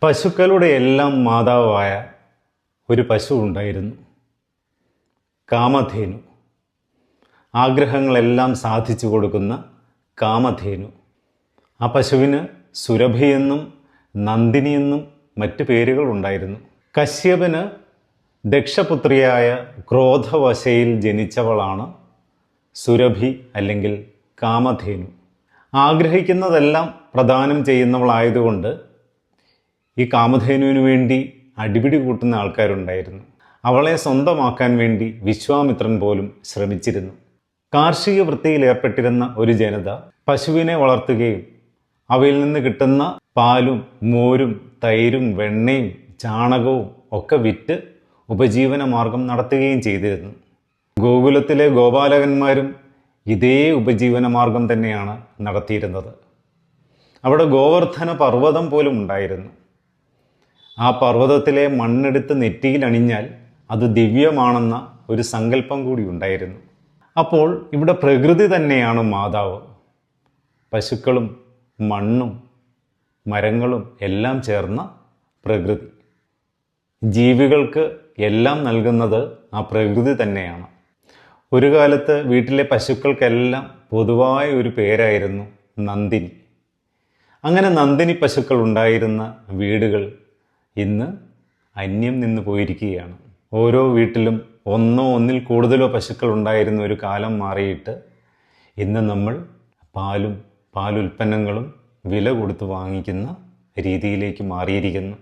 പശുക്കളുടെ എല്ലാം മാതാവായ ഒരു പശു ഉണ്ടായിരുന്നു, കാമധേനു. ആഗ്രഹങ്ങളെല്ലാം സാധിച്ചു കൊടുക്കുന്ന കാമധേനു. ആ പശുവിന് സുരഭിയെന്നും നന്ദിനിയെന്നും മറ്റ് പേരുകളുണ്ടായിരുന്നു. കശ്യപന് ദക്ഷപുത്രിയായ ക്രോധവശയിൽ ജനിച്ചവളാണ് സുരഭി അല്ലെങ്കിൽ കാമധേനു. ആഗ്രഹിക്കുന്നതെല്ലാം പ്രദാനം ചെയ്യുന്നവളായതുകൊണ്ട് ഈ കാമധേനുവിന് വേണ്ടി അടിപിടി കൂട്ടുന്ന ആൾക്കാരുണ്ടായിരുന്നു. അവളെ സ്വന്തമാക്കാൻ വേണ്ടി വിശ്വാമിത്രൻ പോലും ശ്രമിച്ചിരുന്നു. കാർഷിക വൃത്തിയിൽ ഏർപ്പെട്ടിരുന്ന ഒരു ജനത പശുവിനെ വളർത്തുകയും അവയിൽ നിന്ന് കിട്ടുന്ന പാലും മോരും തൈരും വെണ്ണയും ചാണകവും ഒക്കെ വിറ്റ് ഉപജീവന മാർഗം നടത്തുകയും ചെയ്തിരുന്നു. ഗോകുലത്തിലെ ഗോപാലകന്മാരും ഇതേ ഉപജീവന മാർഗം തന്നെയാണ് നടത്തിയിരുന്നത്. അവിടെ ഗോവർദ്ധന പർവ്വതം പോലും ഉണ്ടായിരുന്നു. ആ പർവ്വതത്തിലെ മണ്ണെടുത്ത് നെറ്റിയിൽ അണിഞ്ഞാൽ അത് ദിവ്യമാണെന്ന ഒരു സങ്കല്പം കൂടി ഉണ്ടായിരുന്നു. അപ്പോൾ ഇവിടെ പ്രകൃതി തന്നെയാണ് മാതാവ്. പശുക്കളും മണ്ണും മരങ്ങളും എല്ലാം ചേർന്ന പ്രകൃതി. ജീവികൾക്ക് എല്ലാം നൽകുന്നത് ആ പ്രകൃതി തന്നെയാണ്. ഒരു കാലത്ത് വീട്ടിലെ പശുക്കൾക്കെല്ലാം പൊതുവായ ഒരു പേരായിരുന്നു നന്ദിനി. അങ്ങനെ നന്ദിനി പശുക്കൾ ഉണ്ടായിരുന്ന വീടുകൾ ഇന്ന് അന്യം നിന്ന് പോയിരിക്കുകയാണ്. ഓരോ വീട്ടിലും ഒന്നോ ഒന്നിൽ കൂടുതലോ പശുക്കൾ ഉണ്ടായിരുന്ന ഒരു കാലം മാറിയിട്ട് ഇന്ന് നമ്മൾ പാലുൽപ്പന്നങ്ങളും വില കൊടുത്ത് വാങ്ങിക്കുന്ന രീതിയിലേക്ക് മാറിയിരിക്കുന്നു.